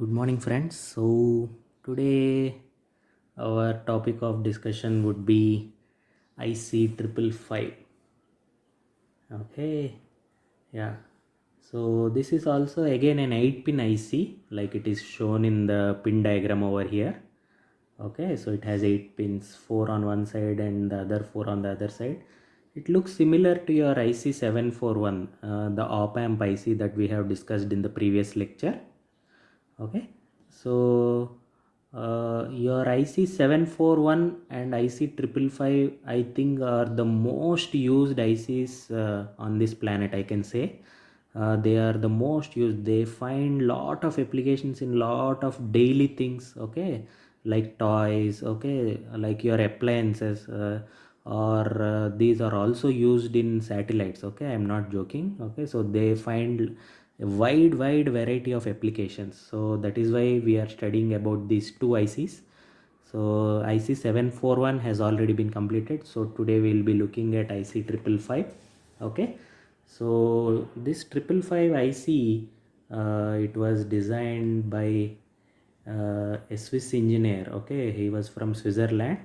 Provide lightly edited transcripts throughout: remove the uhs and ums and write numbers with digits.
Good morning, friends. So, today our topic of discussion would be IC 555. Okay, yeah. So, this is also again an 8 pin IC, like it is shown in the pin diagram over here. Okay, so it has 8 pins, 4 on one side and the other 4 on the other side. It looks similar to your IC 741, the op amp IC that we have discussed in the previous lecture. Okay, so your IC 741 and IC 555 I think are the most used ICs on this planet, I can say. They are the most used. They find lot of applications in lot of daily things, okay, like toys, okay, like your appliances, or these are also used in satellites. Okay, I'm not joking. Okay, so they find a wide variety of applications. So that is why we are studying about these two ICs. So IC 741 has already been completed. So today we will be looking at IC 555. Okay, so this 555 IC, it was designed by a Swiss engineer. Okay, he was from Switzerland.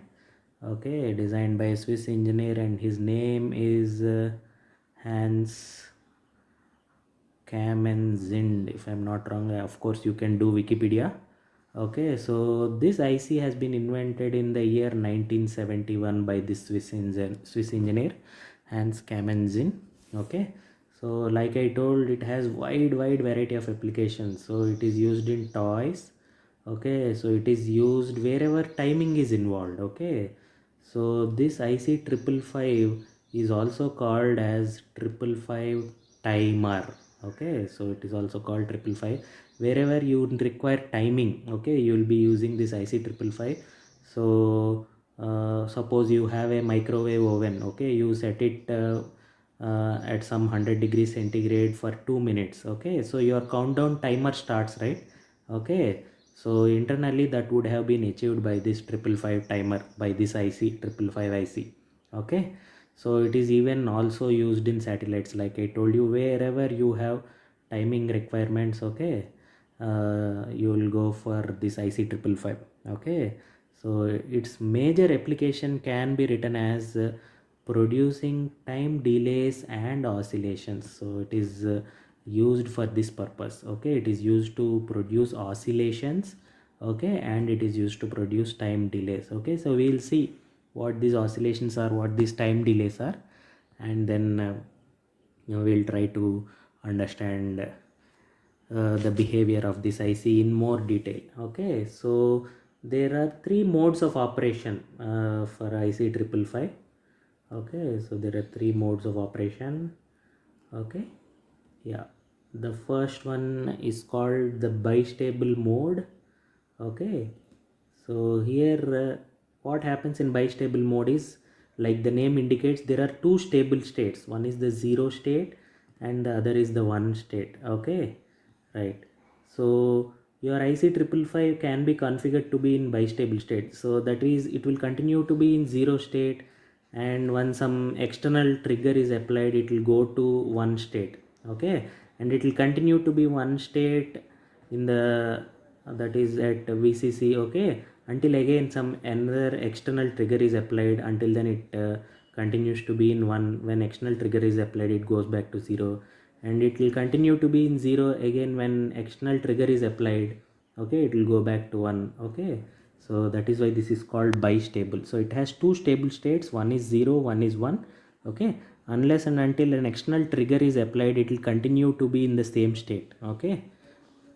Okay, designed by a Swiss engineer, and his name is Hans Kamenzind, if I'm not wrong. Of course, you can do Wikipedia. Okay, so this IC has been invented in the year 1971 by this Swiss engineer Hans Kamenzind. Okay, so like I told, it has wide variety of applications. So it is used in toys. Okay, so it is used wherever timing is involved. Okay, so this IC 555 is also called as 555 timer. Okay, so it is also called 555 wherever you require timing. Okay, you will be using this IC 555. So suppose you have a microwave oven. Okay, you set it at some 100 degrees centigrade for 2 minutes. Okay, so your countdown timer starts, right? Okay, so internally that would have been achieved by this 555 timer, by this IC 555 IC. Okay, so it is even also used in satellites, like I told you. Wherever you have timing requirements, okay, you will go for this IC 555. Okay, so its major application can be written as producing time delays and oscillations. So it is used for this purpose. Okay, it is used to produce oscillations. Okay, and it is used to produce time delays. Okay, so we will see what these oscillations are, what these time delays are, and then we'll try to understand the behavior of this IC in more detail. Okay, so there are three modes of operation for IC 555. Okay, so there are three modes of operation. Okay, yeah, the first one is called the bistable mode. Okay, so here what happens in bistable mode is, like the name indicates, there are two stable states. One is the zero state and the other is the one state. Okay, right. So your IC 555 can be configured to be in bistable state. So that is, it will continue to be in zero state, and when some external trigger is applied, it will go to one state. Okay, and it will continue to be one state in the that is at VCC. Okay, until again some another external trigger is applied. Until then it continues to be in one. When external trigger is applied, it goes back to zero, and it will continue to be in zero again when external trigger is applied. Okay, it will go back to one. Okay, so that is why this is called bistable. So it has two stable states, one is 0, one is 1. Okay, unless and until an external trigger is applied, it will continue to be in the same state. Okay,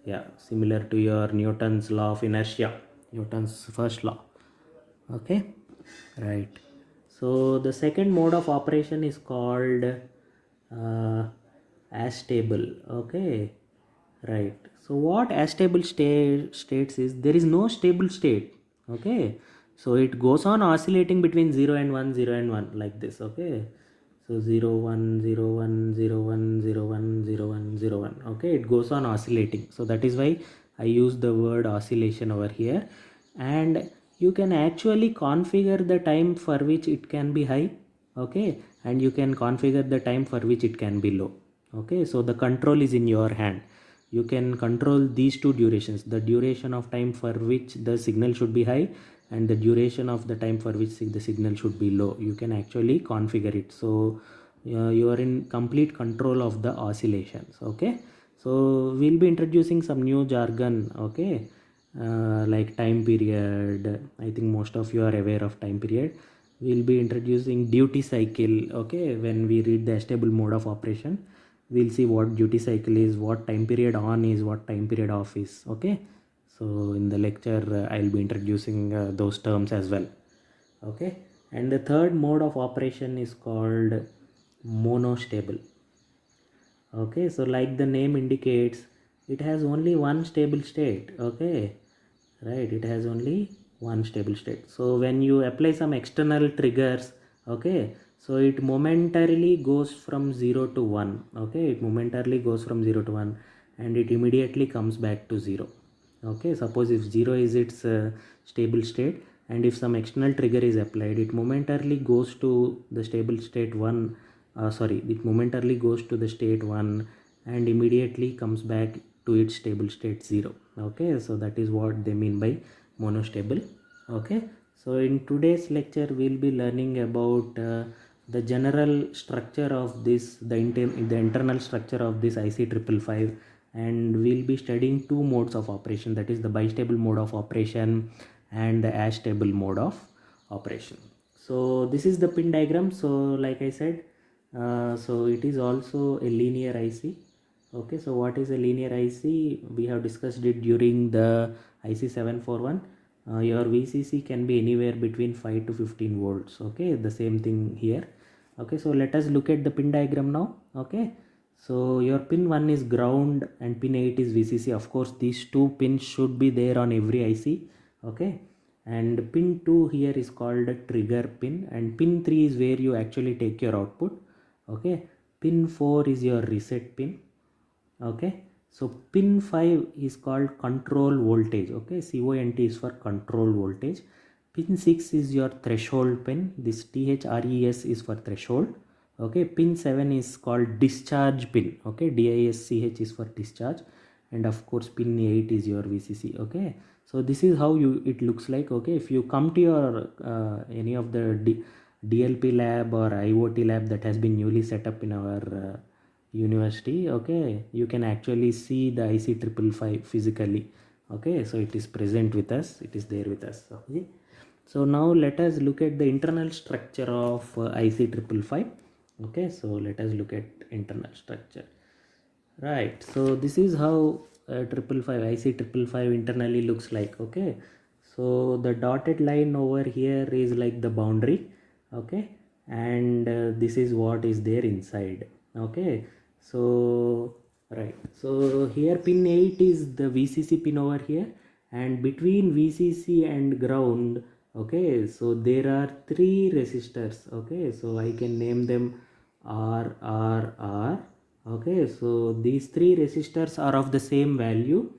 yeah, similar to your Newton's law of inertia, Newton's first law. Okay, right. So the second mode of operation is called astable. Okay, right. So what astable states is, there is no stable state. Okay, so it goes on oscillating between 0 and 1, 0 and 1, like this. Okay, so 0 1 0 1 0 1 0 1 0 1 0 1. Okay, it goes on oscillating. So that is why I use the word oscillation over here. And you can actually configure the time for which it can be high. Okay, and you can configure the time for which it can be low. Okay, so the control is in your hand. you can control these two durations, the duration of time for which the signal should be high and the duration of the time for which the signal should be low. You can actually configure it, so you are in complete control of the oscillations. Okay, so we'll be introducing some new jargon. Okay, like time period. I think most of you are aware of time period. We'll be introducing duty cycle. Okay, when we read the stable mode of operation, we'll see what duty cycle is, what time period on is, what time period off is. Okay, so in the lecture I'll be introducing those terms as well. Okay, and the third mode of operation is called monostable. Okay, so like the name indicates, it has only one stable state. Okay, right, it has only one stable state. So when you apply some external triggers, okay, so it momentarily goes from 0 to 1. Okay, it momentarily goes from 0 to 1 and it immediately comes back to 0. Okay, suppose if 0 is its stable state and if some external trigger is applied, it momentarily goes to the stable state 1. It momentarily goes to the state 1 and immediately comes back to its stable state 0. Okay, so that is what they mean by monostable. Okay, so in today's lecture we'll be learning about the general structure of this, the internal structure of this IC555, and we'll be studying two modes of operation, that is the bistable mode of operation and the astable mode of operation. So this is the pin diagram. So like I said, so it is also a linear IC. Okay, so what is a linear IC? We have discussed it during the IC741. Your VCC can be anywhere between 5 to 15 volts. Okay, the same thing here. Okay, so let us look at the pin diagram now. Okay, so your pin 1 is ground and pin 8 is VCC. Of course, these two pins should be there on every IC. Okay, and pin 2 here is called a trigger pin, and pin 3 is where you actually take your output. Okay, pin 4 is your reset pin. Okay, so pin 5 is called control voltage. Okay, CONT is for control voltage. Pin 6 is your threshold pin. This THRES is for threshold. Okay, pin 7 is called discharge pin. Okay, DISCH is for discharge, and of course pin 8 is your VCC. Okay, so this is how it looks like. Okay, if you come to your any of the DLP lab or IoT lab that has been newly set up in our university, okay, you can actually see the IC555 physically. Okay, so it is present with us, it is there with us. Okay, so now let us look at the internal structure of IC555. Okay, so let us look at internal structure. Right, so this is how IC555 internally looks like. Okay, so the dotted line over here is like the boundary. Okay, and this is what is there inside. Okay, so right, so here pin 8 is the VCC pin over here, and between VCC and ground, okay, so there are three resistors. Okay, so I can name them R, R, R. Okay, so these three resistors are of the same value,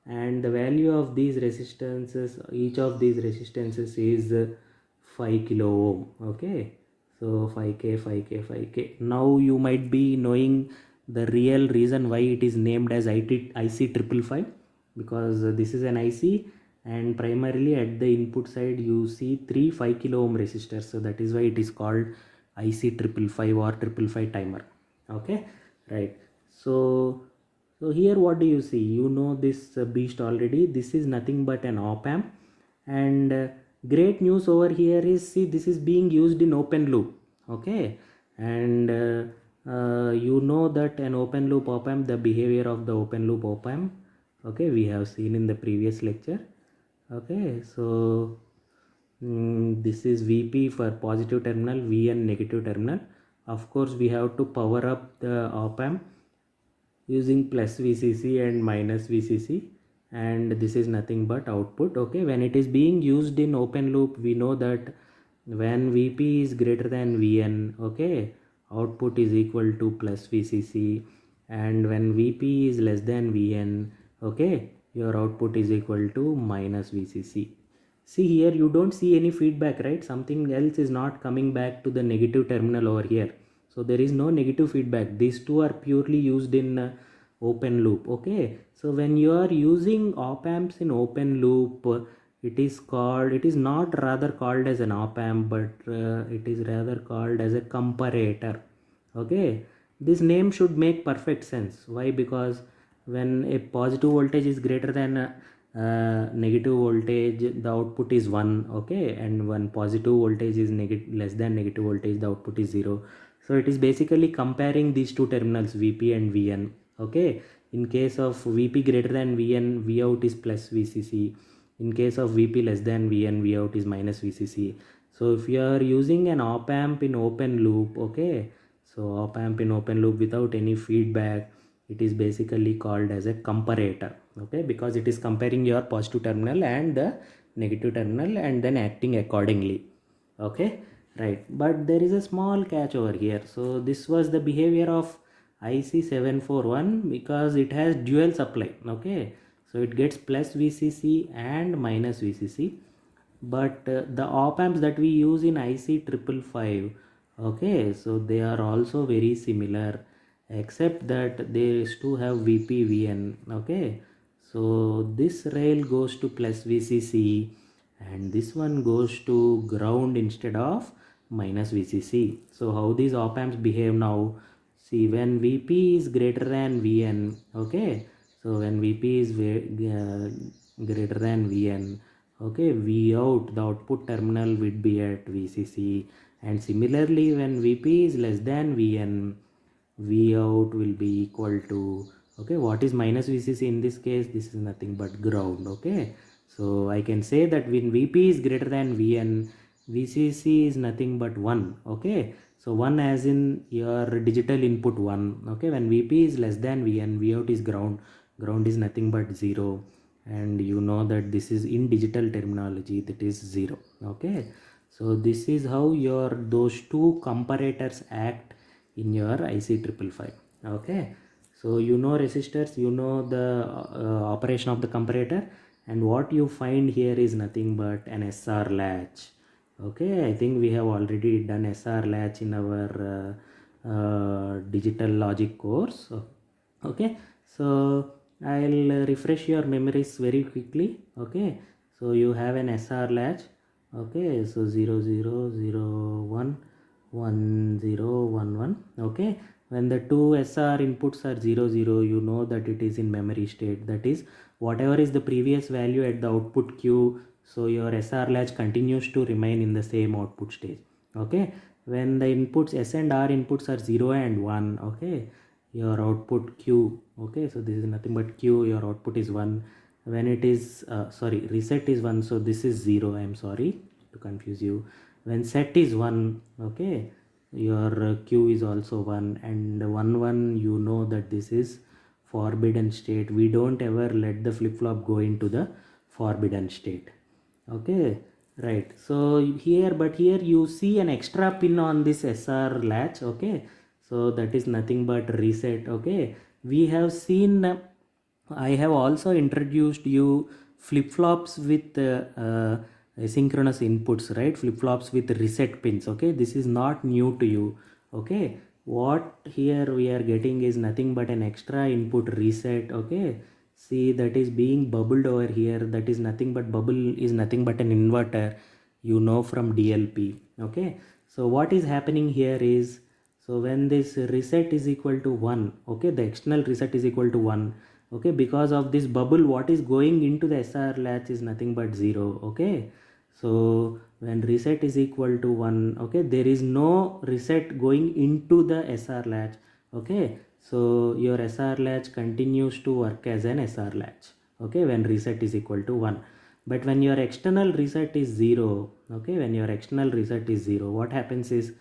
and the value of these resistances, each of these resistances is 5 kilo ohm. Okay, so 5k, 5k, 5k. Now you might be knowing the real reason why it is named as IC555, because this is an IC and primarily at the input side you see three 5 kilo ohm resistors, so that is why it is called IC555 or 555 timer. Okay, right, so here what do you see? You know this beast already. This is nothing but an op amp, and great news over here is, see, this is being used in open loop. Okay, and you know that an open loop op amp, the behavior of the open loop op amp, okay, we have seen in the previous lecture. Okay, so this is VP for positive terminal, VN negative terminal. Of course, we have to power up the op amp using plus VCC and minus VCC, and this is nothing but output. Okay, when it is being used in open loop, we know that when VP is greater than VN, okay, output is equal to plus VCC, and when VP is less than VN, okay, your output is equal to minus VCC. See here, you don't see any feedback, right? Something else is not coming back to the negative terminal over here. So there is no negative feedback. These two are purely used in open loop. Okay, so when you are using op amps in open loop, it is not rather called as an op amp, but it is rather called as a comparator. Okay, this name should make perfect sense. Why? Because when a positive voltage is greater than a negative voltage, the output is 1. Okay, and when positive voltage is less than negative voltage, the output is 0. So it is basically comparing these two terminals, Vp and Vn. Okay, in case of Vp greater than Vn, Vout is plus Vcc. In case of Vp less than Vn, Vout is minus Vcc. So if you are using an op amp in open loop, okay, so op amp in open loop without any feedback, it is basically called as a comparator. Okay, because it is comparing your positive terminal and the negative terminal and then acting accordingly. Okay, right, but there is a small catch over here. So this was the behavior of IC741 because it has dual supply. Okay, so it gets plus VCC and minus VCC, but the op amps that we use in IC555, okay, so they are also very similar, except that they used to have VPVN. Okay, so this rail goes to plus VCC and this one goes to ground instead of minus VCC. So how these op amps behave now? See, when Vp is greater than Vn, okay, so when Vp is greater than Vn, okay, V out, the output terminal would be at VCC, and similarly when Vp is less than Vn, V out will be equal to, okay, what is minus VCC in this case? This is nothing but ground. Okay, so I can say that when Vp is greater than Vn, VCC is nothing but 1. Okay, so 1 as in your digital input 1. Okay, when Vp is less than Vn, V out is ground. Ground is nothing but 0, and you know that this is in digital terminology, that is 0. Okay, so this is how your those two comparators act in your IC555. Okay, so you know resistors, you know the operation of the comparator, and what you find here is nothing but an SR latch. Okay, I think we have already done SR latch in our digital logic course. Okay, so I'll refresh your memories very quickly. Okay, so you have an SR latch. Okay, so 0 0 0 1 1 0 1 1. Okay, when the two SR inputs are 0 0, you know that it is in memory state, that is whatever is the previous value at the output Q, so your SR latch continues to remain in the same output stage. Okay, when the inputs S and R inputs are 0 and 1, okay, your output Q, okay, so this is nothing but Q, your output is 1. When it is sorry, reset is 1, so this is 0. I am sorry to confuse you. When set is 1, okay, your Q is also 1, and 1 1, you know that this is forbidden state. We don't ever let the flip-flop go into the forbidden state. Okay, right, so here, but here you see an extra pin on this SR latch. Okay, so that is nothing but reset. Okay, we have seen I have also introduced you flip-flops with asynchronous inputs, right? Flip-flops with reset pins. Okay, this is not new to you. Okay, what here we are getting is nothing but an extra input reset. Okay, see, that is being bubbled over here. That is nothing but, bubble is nothing but an inverter, you know, from DLP. Okay, so what is happening here is, so when this reset is equal to 1, okay, the external reset is equal to 1. Okay, because of this bubble, what is going into the SR latch is nothing but 0. Okay, so when reset is equal to 1, okay, there is no reset going into the SR latch. Okay, so your SR latch continues to work as an SR latch. Okay, when reset is equal to 1. But when your external reset is 0, okay, when your external reset is 0, what happens is,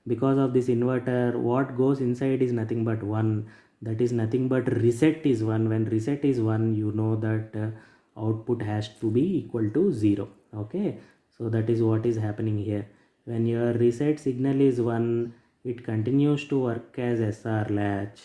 because of this inverter, what goes inside is nothing but 1. That is nothing but reset is 1. When reset is 1, you know that output has to be equal to 0. Okay, so that is what is happening here. When your reset signal is 1, it continues to work as SR latch.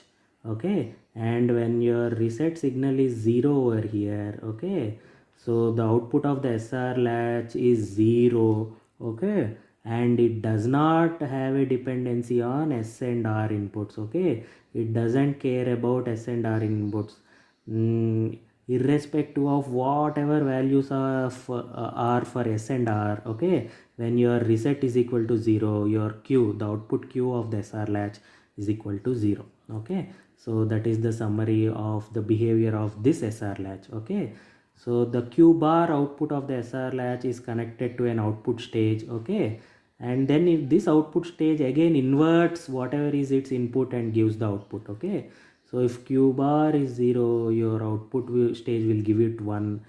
Okay, and when your reset signal is 0 over here, okay, so the output of the SR latch is 0. Okay, and it does not have a dependency on S and R inputs. Okay, it doesn't care about S and R inputs. Irrespective of whatever values are for S and R. Okay, when your reset is equal to 0, your Q, the output Q of the SR latch is equal to 0. Okay, so that is the summary of the behavior of this SR latch. Okay, so the Q bar output of the SR latch is connected to an output stage. Okay, and then if this output stage again inverts whatever is its input and gives the output. Okay, so if Q bar is 0, your output stage will give it 1.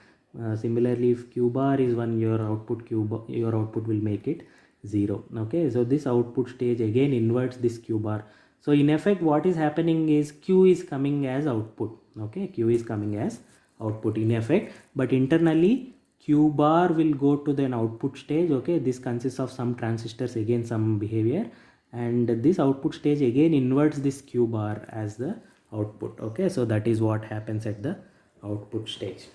Similarly, if Q bar is 1, your output will make it 0. Okay, so this output stage again inverts this Q bar. So in effect, what is happening is Q is coming as output. Okay, Q is coming as output in effect, but internally Q bar will go to the output stage. Okay, this consists of some transistors, again some behavior, and this output stage again inverts this Q bar as the output. Okay, so that is what happens at the output stage.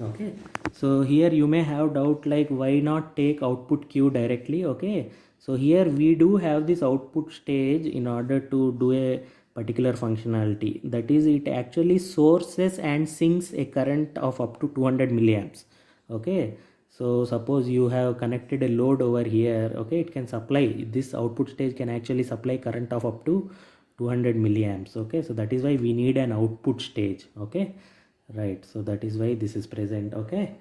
Okay, so here you may have doubt like why not take output Q directly. Okay, so here we do have this output stage in order to do a particular functionality, that is it actually sources and sinks a current of up to 200 milliamps. Okay, so suppose you have connected a load over here. Okay, it can supply, this output stage can actually supply current of up to 200 milliamps. Okay, so that is why we need an output stage. Okay, right, so that is why this is present. Okay,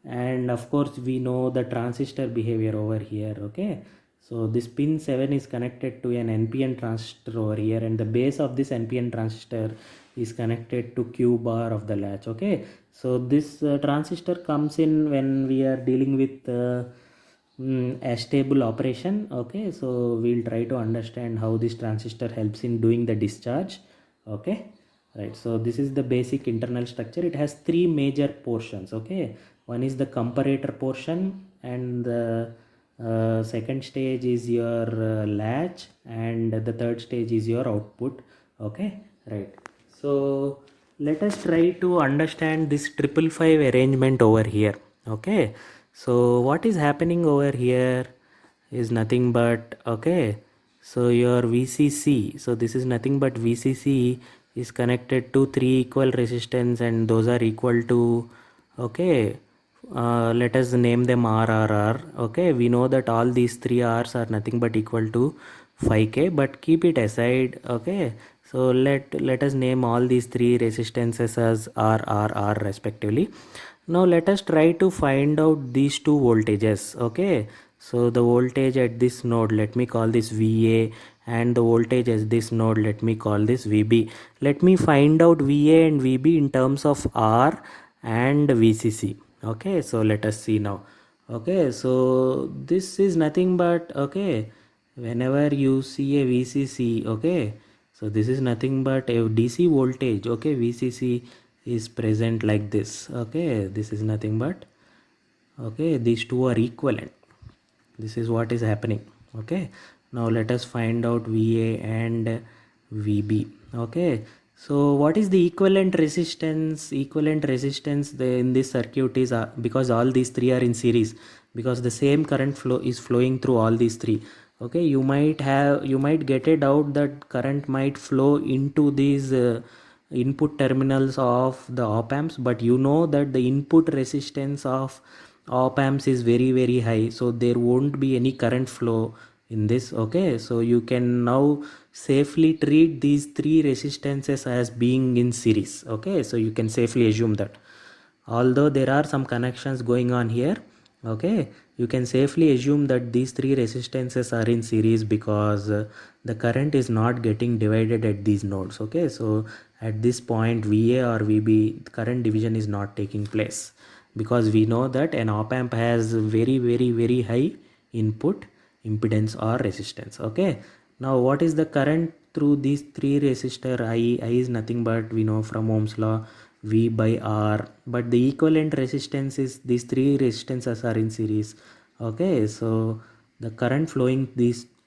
and of course we know the transistor behavior over here. Okay, so this pin 7 is connected to an NPN transistor over here, and the base of this NPN transistor is connected to Q bar of the latch. Okay, so this transistor comes in when we are dealing with a stable operation. Okay, so we'll try to understand how this transistor helps in doing the discharge. Okay, right, so this is the basic internal structure. It has three major portions. Okay, one is the comparator portion, and the second stage is your latch, and the third stage is your output. Okay, right, so let us try to understand this 555 arrangement over here. Okay, so what is happening over here is nothing but, okay, so your VCC, so this is nothing but VCC is connected to three equal resistance, and those are equal to, okay, let us name them RRR. Okay, we know that all these three R's are nothing but equal to 5K, but keep it aside. Okay, so let us name all these three resistances as RRR respectively. Now let us try to find out these two voltages. Okay, so the voltage at this node, let me call this VA, and the voltage at this node, let me call this VB. Let me find out VA and VB in terms of R and VCC. Okay, so let us see now. Okay, so this is nothing but, okay, whenever you see a VCC, okay, so this is nothing but a DC voltage. Okay, VCC is present like this. Okay, this is nothing but, okay, these two are equivalent. This is what is happening. Okay, now let us find out VA and VB. Okay, so what is the equivalent resistance? Equivalent resistance in this circuit is because all these three are in series, because the same current flow is flowing through all these three. Okay, you might get a doubt that current might flow into these input terminals of the op amps, but you know that the input resistance of op amps is very high, so there won't be any current flow in this. Okay, so you can now safely treat these three resistances as being in series. Okay, so you can safely assume that although there are some connections going on here, okay, you can safely assume that these three resistances are in series, because the current is not getting divided at these nodes. Okay, so at this point VA or VB current division is not taking place, because we know that an op amp has very high input impedance or resistance. Okay, now what is the current through these three resistor? I is nothing but, we know from Ohm's law, V by R, but the equivalent resistance is these three resistances are in series. Okay, so the current flowing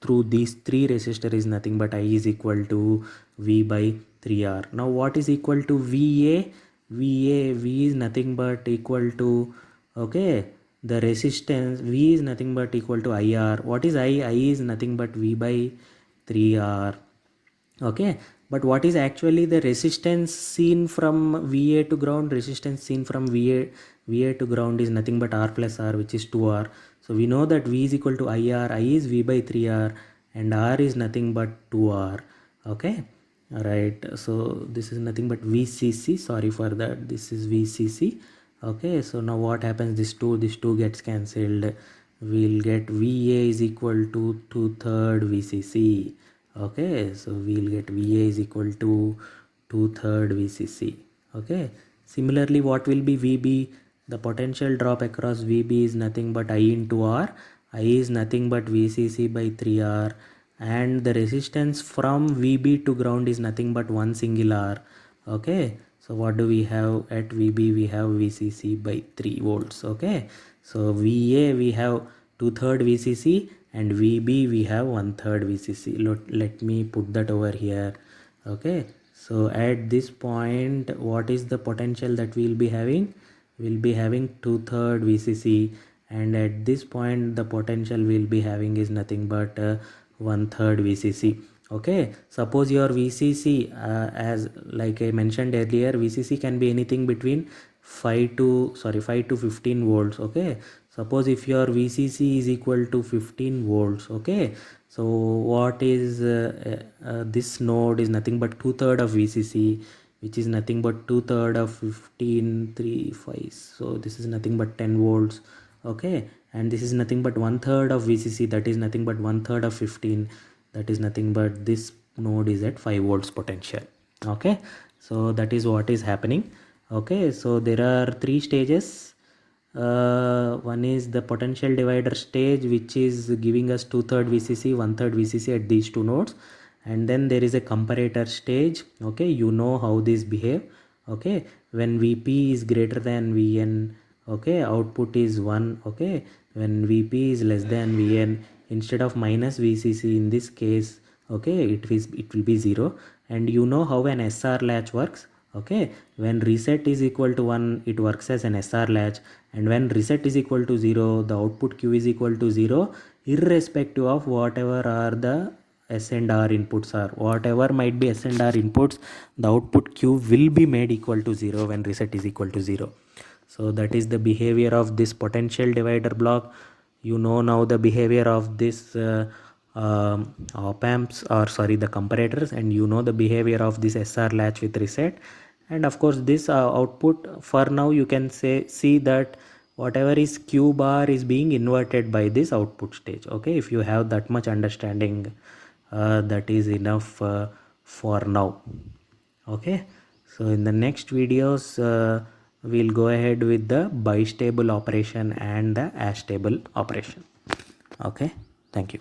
through these three resistor is nothing but I is equal to V by 3R. Now what is equal to VA? V is nothing but equal to, okay, the resistance V is nothing but equal to IR. What is I? I is nothing but V by 3R. Okay, but what is actually the resistance seen from VA to ground? Resistance seen from VA to ground is nothing but R plus R, which is 2R. So we know that V is equal to IR, I is V by 3R, and R is nothing but 2R. Okay, alright, so this is nothing but VCC. Sorry for that, this is VCC. Okay, so now what happens? This two gets cancelled. We'll get VA is equal to 2/3 VCC. Okay, so we'll get VA is equal to 2/3 VCC. Okay, similarly, what will be VB? The potential drop across VB is nothing but I into R. I is nothing but VCC by 3R, and the resistance from VB to ground is nothing but one single R. Okay, so what do we have at VB? We have VCC by 3 volts. Okay, so VA we have 2/3 VCC, and VB we have 1/3 VCC. Let me put that over here. Okay, so at this point, what is the potential that we'll be having? We'll be having 2/3 VCC, and at this point the potential we'll be having is nothing but 1/3 VCC. Okay, suppose your VCC, as like I mentioned earlier, VCC can be anything between 5 to 15 volts. Okay, suppose if your VCC is equal to 15 volts. Okay, so what is this node is nothing but 2/3 of VCC, which is nothing but 2/3 of 15 3 5, so this is nothing but 10 volts. Okay, and this is nothing but 1/3 of VCC, that is nothing but 1/3 of 15, that is nothing but this node is at 5 volts potential. Okay, so that is what is happening. Okay, so there are 3 stages. One is the potential divider stage, which is giving us 2/3 VCC, 1/3 VCC at these two nodes, and then there is a comparator stage. Okay, you know how these behave. Okay, when VP is greater than VN, okay, output is 1. Okay, when VP is less than VN, instead of minus VCC in this case, okay, it will be 0. And you know how an SR latch works. Okay, when reset is equal to 1, it works as an SR latch, and when reset is equal to 0, the output Q is equal to 0, irrespective of whatever are the S and R inputs are. Whatever might be S and R inputs, the output Q will be made equal to 0 when reset is equal to 0. So that is the behavior of this potential divider block. You know now the behavior of this op amps, or sorry, the comparators, and you know the behavior of this SR latch with reset. And of course this output, for now you can see that whatever is Q bar is being inverted by this output stage. Okay, if you have that much understanding, that is enough for now. Okay, so in the next videos we'll go ahead with the bistable operation and the astable operation. Okay, thank you.